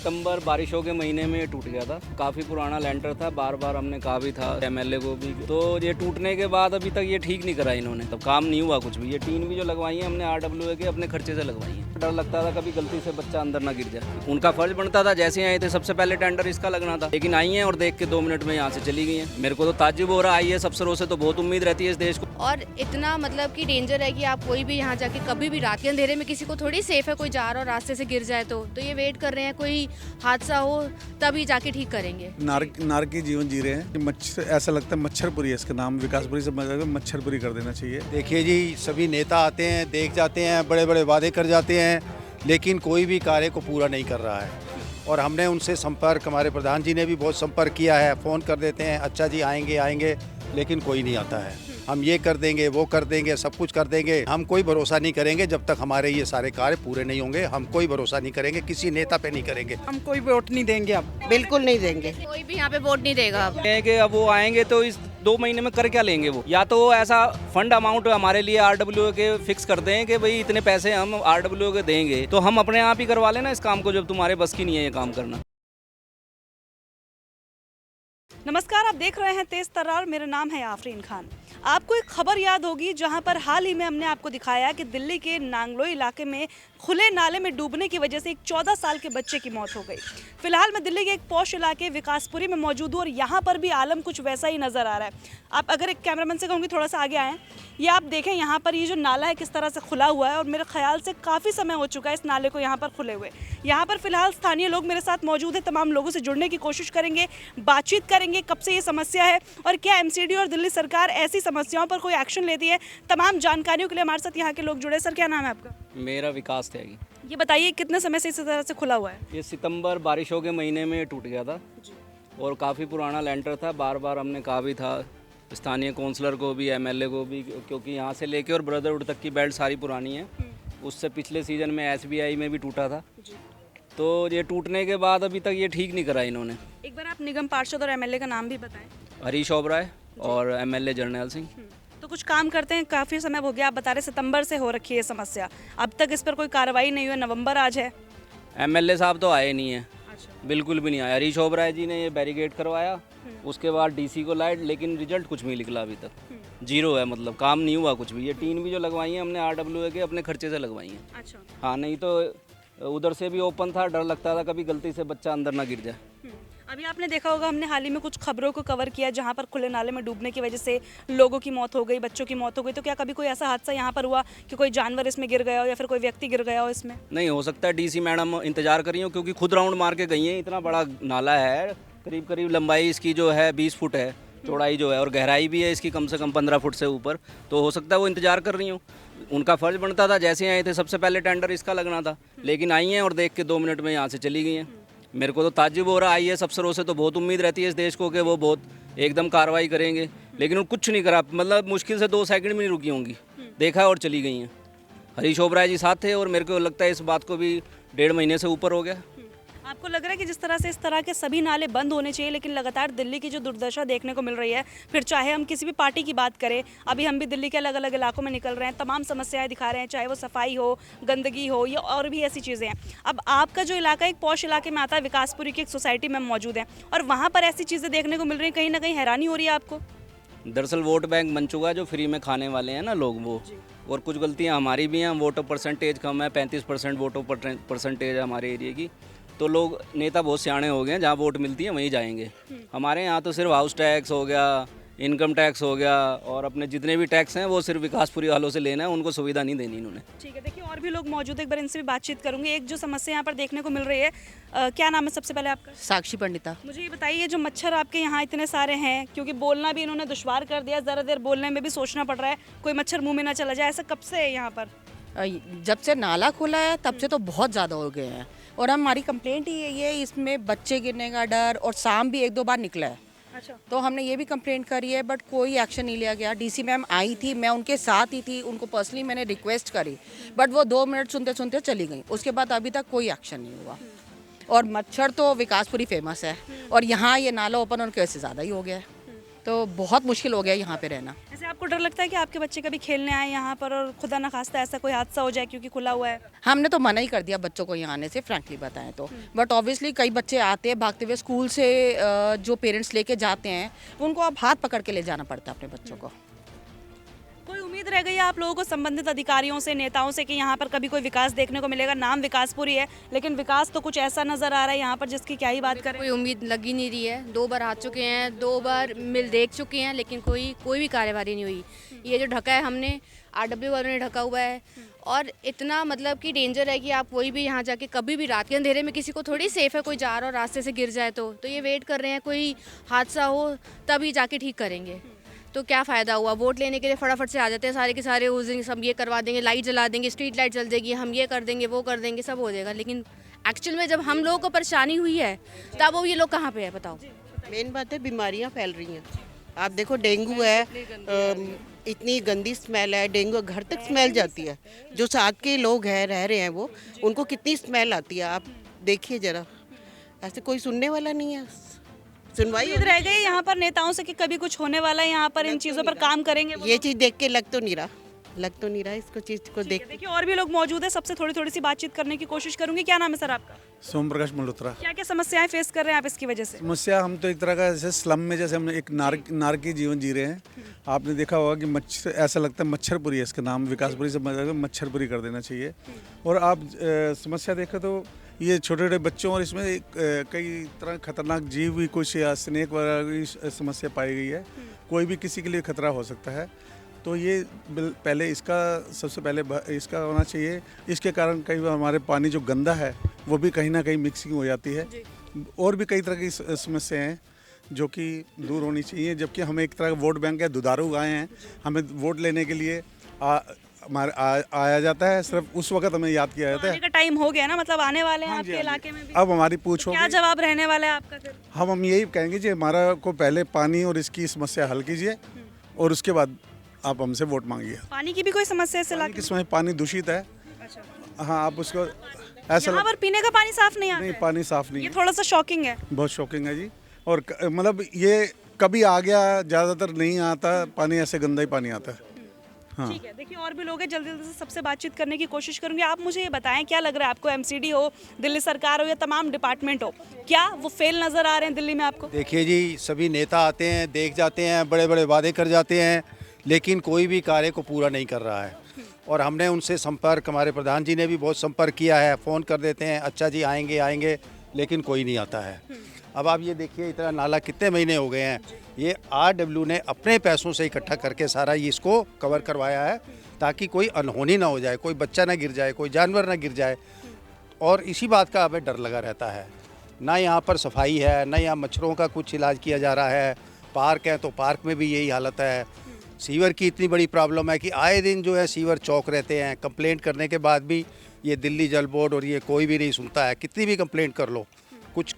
सितंबर बारिशों के महीने में ये टूट गया था। काफ़ी पुराना लेंटर था, बार बार हमने कहा भी था एमएलए को भी। तो ये टूटने के बाद अभी तक ये ठीक नहीं करा इन्होंने, तब काम नहीं हुआ कुछ भी। ये टीन भी जो लगवाई है हमने आरडब्ल्यूए के अपने खर्चे से लगवाई है। डर लगता था कभी गलती से बच्चा अंदर ना गिर जाए। उनका फर्ज बनता था, जैसे आए थे सबसे पहले टेंडर इसका लगना था, लेकिन आई हैं और देख के 2 मिनट में यहाँ से चली गई हैं। मेरे को तो ताज्जुब हो रहा है, IAS अफसरों से तो बहुत उम्मीद रहती है इस देश को। और इतना मतलब कि डेंजर है कि आप कोई भी यहाँ जाके कभी भी रात के अंधेरे में किसी को थोड़ी सेफ है, कोई जा रहा और रास्ते से गिर जाए तो ये वेट कर रहे हैं कोई हादसा हो तभी जाके ठीक करेंगे। नारकी जीवन जी रहे हैं। मच्छर, ऐसा लगता है मच्छरपुरी है इसका नाम, विकासपुरी से मच्छरपुरी कर देना चाहिए। देखिए जी, सभी नेता आते हैं, देख जाते हैं, बड़े बड़े वादे कर जाते हैं, लेकिन कोई भी कार्य को पूरा नहीं कर रहा है। और हमने उनसे संपर्क, हमारे प्रधान जी ने भी बहुत संपर्क किया है, फ़ोन कर देते हैं, अच्छा जी आएंगे, लेकिन कोई नहीं आता है। हम ये कर देंगे, वो कर देंगे, सब कुछ कर देंगे, हम कोई भरोसा नहीं करेंगे जब तक हमारे ये सारे कार्य पूरे नहीं होंगे। हम कोई भरोसा नहीं करेंगे, किसी नेता पे नहीं करेंगे। हम कोई वोट नहीं देंगे, अब बिल्कुल नहीं देंगे। कोई भी यहाँ पे वोट नहीं देगा अब। कि अब वो आएंगे तो इस 2 महीने में कर क्या लेंगे वो? या तो वो ऐसा फंड अमाउंट हमारे लिए आरडब्ल्यूए के फिक्स कर दें कि भाई इतने पैसे हम आरडब्ल्यूए के देंगे, तो हम अपने आप ही करवा लेना इस काम को, जब तुम्हारे बस की नहीं है ये काम करना। नमस्कार, आप देख रहे हैं तेज तर्रार। मेरा नाम है आफरीन खान। आपको एक खबर याद होगी जहां पर हाल ही में हमने आपको दिखाया कि दिल्ली के नांगलोई इलाके में खुले नाले में डूबने की वजह से एक 14 साल के बच्चे की मौत हो गई। फिलहाल मैं दिल्ली के एक पॉश इलाके विकासपुरी में मौजूद हूँ और यहाँ पर भी आलम कुछ वैसा ही नज़र आ रहा है। आप अगर एक कैमरामैन से कहूँगी थोड़ा सा आगे आएँ, ये आप देखें यहाँ पर ये जो नाला है किस तरह से खुला हुआ है और मेरे ख्याल से काफ़ी समय हो चुका है इस नाले को यहाँ पर खुले हुए। यहाँ पर फिलहाल स्थानीय लोग मेरे साथ मौजूद हैं, तमाम लोगों से जुड़ने की कोशिश करेंगे, बातचीत करेंगे कब से ये समस्या है और क्या एमसीडी और दिल्ली सरकार ऐसी समस्याओं पर कोई एक्शन लेती है। तमाम जानकारियों के लिए हमारे साथ यहाँ के लोग जुड़े। सर, क्या नाम है आपका? मेरा विकास त्यागी। ये बताइए कितने समय से इस तरह से खुला हुआ है? ये सितंबर बारिशों के महीने में टूट गया था और काफ़ी पुराना लेंटर था, बार बार हमने कहा भी था स्थानीय काउंसलर को भी, एमएलए को भी, क्योंकि यहाँ से लेके और ब्रदरहुड तक की बेल्ट सारी पुरानी है। उससे पिछले सीजन में SBI में भी टूटा था। तो ये टूटने के बाद अभी तक ये ठीक नहीं करा इन्होंने। एक बार आप निगम पार्षद और एमएलए का नाम भी बताएं। हरीश ओबराय और एमएलए जर्नैल सिंह। तो कुछ काम करते हैं, काफ़ी समय हो गया, आप बता रहे सितंबर से हो रखी है समस्या, अब तक इस पर कोई कार्रवाई नहीं हुई। नवंबर आज है, एमएलए साहब तो आए नहीं है, बिल्कुल भी नहीं आया। हरीश ओबराय जी ने ये बैरिकेड करवाया, उसके बाद DC को लाइट, लेकिन रिजल्ट कुछ नहीं निकला अभी तक, जीरो है, मतलब काम नहीं हुआ कुछ भी। ये टीन भी जो लगवाई है हमने आरडब्ल्यूए के अपने खर्चे से लगवाई हैं। अच्छा। हाँ, नहीं तो उधर से भी ओपन था, डर लगता था कभी गलती से बच्चा अंदर ना गिर जाए। अभी आपने देखा होगा हमने हाल ही में कुछ खबरों को कवर किया जहां पर खुले नाले में डूबने की वजह से लोगों की मौत हो गई, बच्चों की मौत हो गई। तो क्या कभी कोई ऐसा हादसा यहाँ पर हुआ कि कोई जानवर इसमें गिर गया हो या फिर कोई व्यक्ति गिर गया हो इसमें? नहीं हो सकता है, DC मैडम इंतजार कर रही हो, क्योंकि खुद राउंड मार के गई हैं। इतना बड़ा नाला है, करीब करीब लंबाई इसकी जो है 20 फुट है, चौड़ाई जो है, और गहराई भी है इसकी कम से कम 15 फुट से ऊपर। तो हो सकता है वो इंतजार कर रही हो। उनका फर्ज बनता था, जैसे आए थे सबसे पहले टेंडर इसका लगना था, लेकिन आई हैं और देख के 2 मिनट में यहाँ से चली गई हैं। मेरे को तो ताज्जुब हो रहा है, IAS अफसरों से तो बहुत उम्मीद रहती है इस देश को कि वो बहुत एकदम कार्रवाई करेंगे, लेकिन उन्होंने कुछ नहीं करा। मतलब मुश्किल से 2 सेकंड भी नहीं रुकी होंगी, देखा और चली गई हैं। हरीश ओबराय जी साथ थे और मेरे को लगता है इस बात को भी 1.5 महीने से ऊपर हो गया। आपको लग रहा है कि जिस तरह से इस तरह के सभी नाले बंद होने चाहिए, लेकिन लगातार दिल्ली की जो दुर्दशा देखने को मिल रही है, फिर चाहे हम किसी भी पार्टी की बात करें, अभी हम भी दिल्ली के अलग अलग इलाकों में निकल रहे हैं, तमाम समस्याएं दिखा रहे हैं, चाहे वो सफाई हो, गंदगी हो या और भी ऐसी चीज़ें हैं। अब आपका जो इलाका एक पॉश इलाके में आता है, विकासपुरी की एक सोसाइटी में मौजूद है और वहाँ पर ऐसी चीज़ें देखने को मिल रही हैं, कहीं ना कहीं हैरानी हो रही है आपको? दरअसल वोट बैंक बन चुका है, जो फ्री में खाने वाले हैं ना लोग वो, और कुछ गलतियाँ हमारी भी हैं। वोटर परसेंटेज कम है, 35% वोटर परसेंटेज है हमारे एरिया की। तो लोग, नेता बहुत सियाने हो गए हैं, जहाँ वोट मिलती है वहीं जाएंगे। हमारे यहाँ तो सिर्फ हाउस टैक्स हो गया, इनकम टैक्स हो गया, और अपने जितने भी टैक्स हैं वो सिर्फ विकासपुरी वालों से लेना है, उनको सुविधा नहीं देनी इन्होंने। ठीक है, देखिए और भी लोग मौजूद हैं, एक बार इनसे भी बातचीत करूंगी। एक जो समस्या यहाँ पर देखने को मिल रही है, क्या नाम है सबसे पहले आपका? साक्षी पंडिता। मुझे ये बताइए, जो मच्छर आपके यहाँ इतने सारे हैं, क्योंकि बोलना भी इन्होंने दुश्वार कर दिया, ज़रा देर बोलने में भी सोचना पड़ रहा है, कोई मच्छर मुँह में ना चला जाए, ऐसा कब से है यहाँ पर? जब से नाला खुला है तब से तो बहुत ज़्यादा हो गए हैं और हमारी कंप्लेंट ही यही है, इसमें बच्चे गिरने का डर और सांप भी 1-2 बार निकला है। अच्छा। तो हमने ये भी कंप्लेंट करी है, बट कोई एक्शन नहीं लिया गया। DC मैम आई थी, मैं उनके साथ ही थी, उनको पर्सनली मैंने रिक्वेस्ट करी, बट वो 2 मिनट सुनते सुनते चली गई। उसके बाद अभी तक कोई एक्शन नहीं हुआ। और मच्छर तो विकासपुरी फेमस है और यहाँ ये नाला ओपन होने की वजह से ज़्यादा ही हो गया है। तो बहुत मुश्किल हो गया यहाँ पे रहना। ऐसे आपको डर लगता है कि आपके बच्चे कभी खेलने आए यहाँ पर और खुदा न खास्ता ऐसा कोई हादसा हो जाए क्योंकि खुला हुआ है? हमने तो मना ही कर दिया बच्चों को यहाँ आने से, फ्रैंकली बताएं तो। बट ऑब्वियसली कई बच्चे आते हैं भागते हुए स्कूल से, जो पेरेंट्स लेके जाते हैं उनको अब हाथ पकड़ के ले जाना पड़ता है अपने बच्चों को। कोई उम्मीद रह गई है आप लोगों को संबंधित अधिकारियों से, नेताओं से कि यहाँ पर कभी कोई विकास देखने को मिलेगा? नाम विकासपुरी है लेकिन विकास तो कुछ ऐसा नजर आ रहा है यहाँ पर जिसकी क्या ही बात करें। कोई उम्मीद लग ही नहीं रही है। 2 बार आ चुके हैं, 2 बार मिल देख चुके हैं, लेकिन कोई भी कार्यवाही नहीं हुई। ये जो ढका है हमने, RW वालों ने ढका हुआ है, और इतना मतलब कि डेंजर है कि आप कोई भी यहाँ जाके कभी भी रात के अंधेरे में, किसी को थोड़ी सेफ है कोई जा रहा और रास्ते से गिर जाए तो ये वेट कर रहे हैं कोई हादसा हो तभी जाके ठीक करेंगे। तो क्या फ़ायदा हुआ? वोट लेने के लिए फटाफट से आ जाते हैं सारे के सारे, उस दिन सब ये करवा देंगे, लाइट जला देंगे, स्ट्रीट लाइट जल जाएगी, हम ये कर देंगे, वो कर देंगे, सब हो जाएगा। लेकिन एक्चुअल में जब हम लोगों को परेशानी हुई है तब वो ये लोग कहाँ पे है बताओ? मेन बात है बीमारियां फैल रही हैं। आप देखो डेंगू है, इतनी गंदी स्मेल है, डेंगू घर तक स्मेल जाती है। जो साथ के लोग हैं रह रहे हैं वो, उनको कितनी स्मेल आती है आप देखिए ज़रा। ऐसे कोई सुनने वाला नहीं है, सुनवाई उम्मीद रह गई यहाँ पर नेताओं से कि कभी कुछ होने वाला है यहाँ पर, इन चीज़ों पर काम करेंगे वो ये चीज़ देख के लग तो नहीं रहा इसको चीज़ को देख। देखिए और भी लोग मौजूद है, सबसे थोड़ी सी बातचीत करने की कोशिश करूंगी। क्या नाम है सर आपका? सोम प्रकाश मल्होत्रा। क्या क्या समस्याएं फेस कर रहे हैं आप इसकी वजह से? समस्या, हम तो एक तरह का जैसे स्लम में, जैसे हम एक नारकी जीवन जी रहे हैं। आपने देखा होगा कि मच्छर, ऐसा लगता है मच्छरपुरी है इसका नाम, विकासपुरी से मच्छरपुरी कर देना चाहिए। और आप समस्या देखें तो ये छोटे छोटे बच्चों और इसमें कई तरह खतरनाक जीव भी, कुछ या स्नेक वगैरह की समस्या पाई गई है। कोई भी किसी के लिए खतरा हो सकता है। तो ये पहले इसका सबसे पहले इसका होना चाहिए। इसके कारण कई बार हमारे पानी जो गंदा है वो भी कहीं ना कहीं मिक्सिंग हो जाती है। और भी कई तरह की समस्याएं हैं जो कि दूर होनी चाहिए। जबकि हम एक तरह का वोट बैंक है, दुधारू गाय हैं। हमें वोट लेने के लिए आया जाता है, सिर्फ उस वक्त हमें याद किया जाता है। आने का टाइम हो गया ना, मतलब आने वाले हैं आपके इलाके में भी? अब हमारी पूछ क्या होगी, जवाब रहने वाला है आपका फिर? हम यही कहेंगे कि हमारा को पहले पानी और इसकी समस्या हल कीजिए और उसके बाद आप हमसे वोट मांगिए। पानी की भी कोई समस्या इस इलाके किस समय पानी दूषित है। हाँ, आप उसको ऐसा यहाँ पर पीने का पानी साफ नहीं आता नहीं, है? पानी साफ नहीं ये है। थोड़ा सा शॉकिंग है। बहुत शॉकिंग है जी। और मतलब ये कभी आ गया, ज़्यादातर नहीं आता पानी, ऐसे गंदा ही पानी आता है। हाँ। ठीक है, देखिए और भी लोग हैं, जल्दी जल्दी से सबसे बातचीत करने की कोशिश करूंगी। आप मुझे ये बताएं, क्या लग रहा है आपको, MCD हो, दिल्ली सरकार हो या तमाम डिपार्टमेंट हो, क्या वो फेल नजर आ रहे हैं दिल्ली में आपको? देखिए जी, सभी नेता आते हैं, देख जाते हैं, बड़े बड़े वादे कर जाते हैं, लेकिन कोई भी कार्य को पूरा नहीं कर रहा है। और हमने उनसे संपर्क, हमारे प्रधान जी ने भी बहुत संपर्क किया है, फ़ोन कर देते हैं, अच्छा जी आएंगे, लेकिन कोई नहीं आता है। अब आप ये देखिए, इतना नाला कितने महीने हो गए हैं, ये RW ने अपने पैसों से इकट्ठा करके सारा ये इसको कवर करवाया है ताकि कोई अनहोनी ना हो जाए, कोई बच्चा ना गिर जाए, कोई जानवर ना गिर जाए। और इसी बात का हमें डर लगा रहता है। ना यहाँ पर सफाई है, ना यहाँ मच्छरों का कुछ इलाज किया जा रहा है। पार्क है तो पार्क में भी यही हालत है। सीवर की इतनी बड़ी प्रॉब्लम है कि आए दिन जो है सीवर चौक रहते हैं। कंप्लेंट करने के बाद भी ये दिल्ली जल बोर्ड और ये कोई भी नहीं सुनता है। कितनी भी कंप्लेंट कर लो,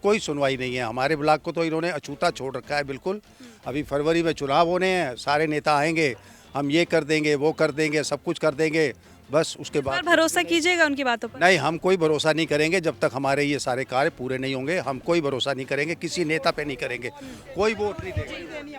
कोई सुनवाई नहीं है। हमारे ब्लॉक को तो इन्होंने अछूता छोड़ रखा है बिल्कुल। अभी फरवरी में चुनाव होने हैं, सारे नेता आएंगे, हम ये कर देंगे, वो कर देंगे, सब कुछ कर देंगे, बस उसके बाद भरोसा कीजिएगा उनकी बातों पर? नहीं, हम कोई भरोसा नहीं करेंगे जब तक हमारे ये सारे कार्य पूरे नहीं होंगे। हम कोई भरोसा नहीं करेंगे, किसी नेता पे नहीं करेंगे, कोई वोट नहीं देंगे।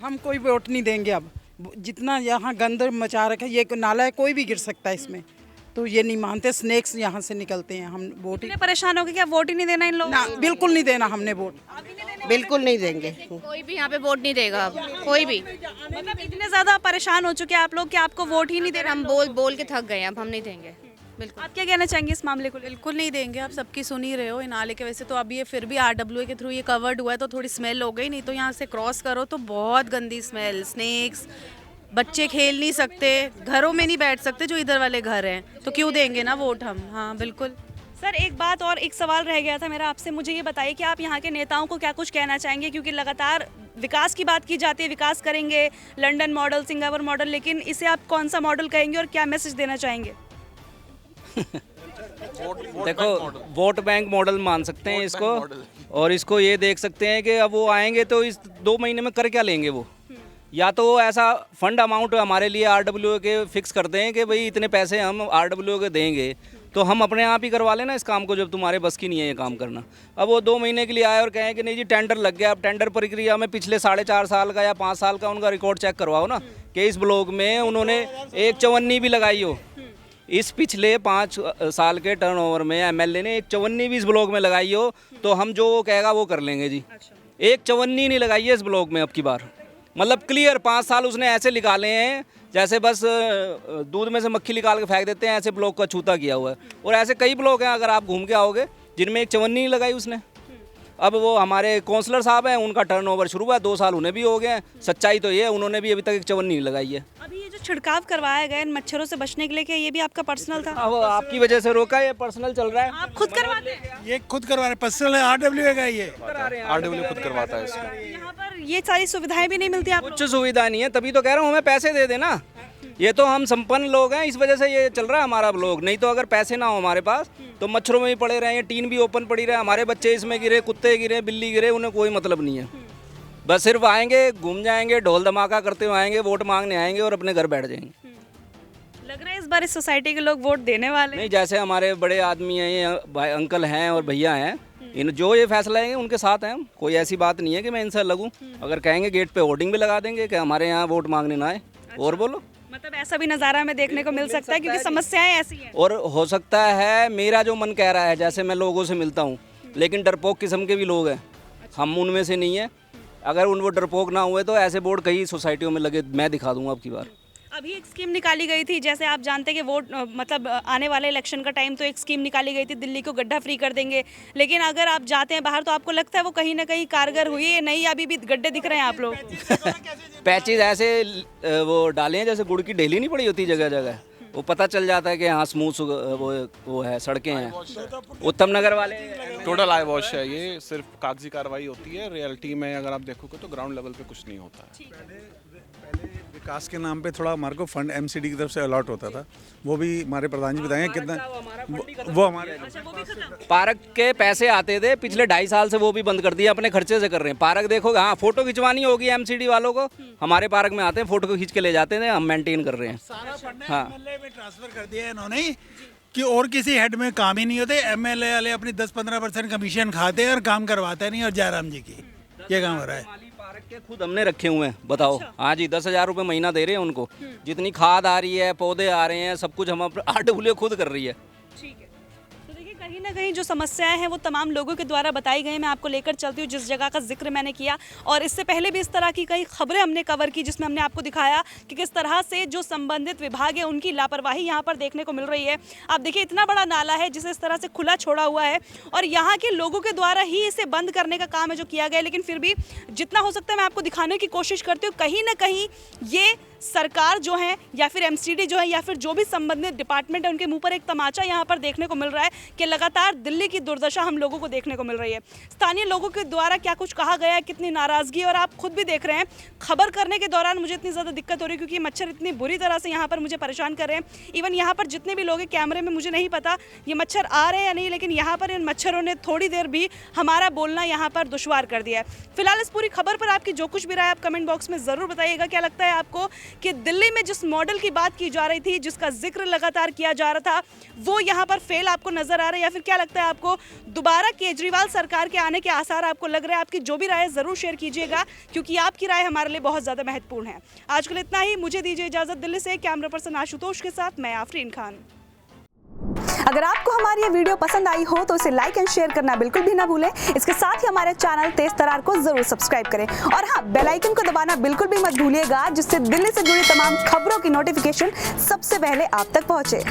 हम कोई वोट नहीं देंगे। अब जितना यहाँ गंद मचा रखा है, ये नाला है, कोई भी गिर सकता है इसमें, तो ये नहीं मानते। स्नेक्स यहाँ से निकलते हैं। हम वोट इतने परेशान हो गए, क्या वोट ही नहीं देना इन लोगों ना, बिल्कुल नहीं देना हमने वोट। बिल्कुल नहीं देंगे। कोई भी यहाँ पे वोट नहीं देगा अब, कोई भी। मतलब इतने ज़्यादा परेशान हो चुके हैं आप लोग कि आपको वोट ही नहीं दे रहे? हम बोल के थक गए हैं, अब हम नहीं देंगे बिल्कुल। आप क्या कहना चाहेंगे इस मामले को? बिल्कुल नहीं देंगे। आप सबकी सुन ही रहे हो, नाले के वैसे तो अब ये फिर भी RWA के थ्रू ये कवर्ड हुआ है तो थोड़ी स्मेल हो गई, नहीं तो यहाँ से क्रॉस करो तो बहुत गंदी स्मेल। स्नेक्स, बच्चे खेल नहीं सकते, घरों में नहीं बैठ सकते जो इधर वाले घर हैं, तो क्यों देंगे ना वोट हम। हाँ बिल्कुल। सर एक बात और, एक सवाल रह गया था मेरा आपसे, मुझे ये बताइए कि आप यहाँ के नेताओं को क्या कुछ कहना चाहेंगे, क्योंकि लगातार विकास की बात की जाती है, विकास करेंगे, लंदन मॉडल, सिंगापुर मॉडल, लेकिन इसे आप कौन सा मॉडल कहेंगे और क्या मैसेज देना चाहेंगे? देखो, वोट बैंक मॉडल मान सकते हैं इसको। और इसको ये देख सकते हैं कि अब वो आएंगे तो इस 2 महीने में कर क्या लेंगे वो। या तो वो ऐसा फंड अमाउंट हमारे लिए RWA के फिक्स कर दें कि भाई इतने पैसे हम RWA के देंगे, तो हम अपने आप ही करवा लेना इस काम को, जब तुम्हारे बस की नहीं है ये काम करना। अब वो 2 महीने के लिए आए और कहें कि नहीं जी टेंडर लग गया। अब टेंडर प्रक्रिया में पिछले 4.5 साल का या 5 साल का उनका रिकॉर्ड चेक करवाओ ना, कि इस ब्लॉक में उन्होंने एक चवन्नी भी लगाई हो। इस पिछले 5 साल के टर्नओवर में एमएलए ने एक चवन्नी भी इस ब्लॉक में लगाई हो, तो हम जो वो कहेगा वो कर लेंगे जी। एक चवन्नी नहीं लगाई है इस ब्लॉक में अब की बार, मतलब क्लियर 5 साल उसने ऐसे निकाले हैं जैसे बस दूध में से मक्खी निकाल के फेंक देते हैं, ऐसे ब्लॉक का छूता किया हुआ है। और ऐसे कई ब्लॉक हैं अगर आप घूम के आओगे जिनमें एक चवन्नी नहीं लगाई उसने। अब वो हमारे काउंसलर साहब हैं, उनका टर्नओवर शुरू हुआ है, 2 साल उन्हें भी हो गए हैं। सच्चाई तो ये है उन्होंने भी अभी तक एक चवन्नी नहीं लगाई है। अभी ये जो छिड़काव करवाया गया इन मच्छरों से बचने के लिए, क्या ये भी आपका पर्सनल था? अब आपकी वजह से रोका है, पर्सनल चल रहा है। आप खुद करवाते हैं? ये खुद करवा रहे, पर्सनल है, RWA का ये RWA खुद करवाता है इसको। यहाँ पर ये सारी सुविधाएं भी नहीं मिलती आपको? कुछ सुविधा नहीं है, तभी तो कह रहा हूँ हमें पैसे दे देना। ये तो हम संपन्न लोग हैं, इस वजह से ये चल रहा है हमारा ब्लॉग। नहीं तो अगर पैसे ना हो हमारे पास तो मच्छरों में ही पड़े रहे, टीन भी ओपन पड़ी रहे, हमारे बच्चे इसमें गिरे, कुत्ते गिरे, बिल्ली गिरे, उन्हें कोई मतलब नहीं है। बस सिर्फ आएंगे, घूम जाएंगे, ढोल धमाका करते हुए आएंगे, वोट मांगने आएंगे और अपने घर बैठ जाएंगे। लग रहा है इस बार इस सोसाइटी के लोग वोट देने वाले? नहीं, जैसे हमारे बड़े आदमी हैं, ये भाई अंकल हैं और भैया हैं, इन जो ये फैसला लेंगे उनके साथ हैं हम। कोई ऐसी बात नहीं है कि मैं इनसे लगूं। अगर कहेंगे गेट पे होर्डिंग भी लगा देंगे कि हमारे यहाँ वोट मांगने ना आए। और बोलो, मतलब ऐसा भी नज़ारा हमें देखने को मिल सकता है क्योंकि समस्याएं ऐसी हैं। और हो सकता है मेरा जो मन कह रहा है, जैसे मैं लोगों से मिलता हूँ, लेकिन डरपोक किस्म के भी लोग हैं, हम उनमें से नहीं है। अगर उन वो डरपोक ना हुए तो ऐसे बोर्ड कई सोसाइटियों में लगे, मैं दिखा दूंगा अब की बार। अभी एक स्कीम निकाली गई थी, जैसे आप जानते हैं कि वोट मतलब आने वाले इलेक्शन का टाइम, तो एक स्कीम निकाली गई थी दिल्ली को गड्ढा फ्री कर देंगे। लेकिन अगर आप जाते हैं बाहर तो आपको लगता है वो कहीं ना कहीं कारगर हुई है? नहीं, अभी भी गड्ढे दिख रहे हैं आप लोग। पैचेज ऐसे वो डाले हैं जैसे गुड़ की ढेली नहीं पड़ी होती जगह जगह, वो पता चल जाता है कि हाँ स्मूथ वो है, सड़कें हैं। उत्तम नगर वाले टोटल आई वॉश है ये, सिर्फ कागजी कार्रवाई होती है। रियलिटी में अगर आप देखोगे तो ग्राउंड लेवल पे कुछ नहीं होता है। पहले विकास के नाम पे थोड़ा हमारे को फंड MCD की तरफ से अलॉट होता था, वो भी हमारे प्रधान जी बताएंगे कितना वो हमारे पार्क के पैसे आते थे पिछले 2.5 साल से, वो भी बंद कर दिया, अपने खर्चे से कर रहे हैं। पार्क देखोगे, हाँ फोटो खिंचवानी होगी MCD वालों को, हमारे पार्क में आते हैं, फोटो को खींच के ले जाते हैं, हम मेंटेन कर रहे हैं। हाँ, MLA में ट्रांसफर कर दिया है इन्होंने कि और किसी हेड में काम ही नहीं होते। MLA वाले अपनी 10-15% कमीशन खाते हैं और काम करवाते नहीं। और जयराम जी की ये काम हो रहा है। पार्क के खुद हमने रखे हुए हैं, बताओ। हाँ जी, 10,000 रुपये महीना दे रहे हैं उनको। जितनी खाद आ रही है, पौधे आ रहे हैं, सब कुछ हम RWA खुद कर रही है। ठीक है, तो देखिए कहीं ना कहीं जो समस्याएं हैं वो तमाम लोगों के द्वारा बताई गई। मैं आपको लेकर चलती हूँ जिस जगह का जिक्र मैंने किया, और इससे पहले भी इस तरह की कई खबरें हमने कवर की जिसमें हमने आपको दिखाया कि किस तरह से जो संबंधित विभाग है उनकी लापरवाही यहाँ पर देखने को मिल रही है। आप देखिए इतना बड़ा नाला है जिसे इस तरह से खुला छोड़ा हुआ है, और यहाँ के लोगों के द्वारा ही इसे बंद करने का काम है जो किया गया है। लेकिन फिर भी जितना हो सकता है मैं आपको दिखाने की कोशिश करती हूँ। कहीं ना कहीं ये सरकार जो है या फिर MCD जो है या फिर जो भी संबंधित डिपार्टमेंट है, उनके मुंह पर एक तमाचा यहाँ पर देखने को मिल रहा है कि लगातार दिल्ली की दुर्दशा हम लोगों को देखने को मिल रही है। स्थानीय लोगों के द्वारा क्या कुछ कहा गया है, कितनी नाराज़गी, और आप खुद भी देख रहे हैं। खबर करने के दौरान मुझे इतनी ज़्यादा दिक्कत हो रही है क्योंकि मच्छर इतनी बुरी तरह से यहाँ पर मुझे परेशान कर रहे हैं। इवन यहाँ पर जितने भी लोग हैं कैमरे में, मुझे नहीं पता ये मच्छर आ रहे हैं या नहीं, लेकिन यहाँ पर इन मच्छरों ने थोड़ी देर भी हमारा बोलना यहाँ पर दुश्वार कर दिया है। फिलहाल इस पूरी खबर पर आपकी जो कुछ भी राय आप कमेंट बॉक्स में ज़रूर बताइएगा। क्या लगता है आपको कि दिल्ली में जिस मॉडल की बात की जा रही थी, जिसका जिक्र लगातार किया जा रहा था, वो यहाँ पर फेल आपको नजर आ रहा है, या फिर क्या लगता है आपको दोबारा केजरीवाल सरकार के आने के आसार आपको लग रहा है? आपकी जो भी राय जरूर शेयर कीजिएगा क्योंकि आपकी राय हमारे लिए बहुत ज़्यादा महत्वपूर्ण है। आज के लिए इतना ही, मुझे दीजिए इजाजत। दिल्ली से कैमरा पर्सन आशुतोष के साथ मैं आफरीन खान। अगर आपको हमारी ये वीडियो पसंद आई हो तो इसे लाइक एंड शेयर करना बिल्कुल भी ना भूलें। इसके साथ ही हमारे चैनल तेज तरार को जरूर सब्सक्राइब करें, और हाँ, बेल आइकन को दबाना बिल्कुल भी मत भूलिएगा, जिससे दिल्ली से जुड़ी तमाम खबरों की नोटिफिकेशन सबसे पहले आप तक पहुंचे।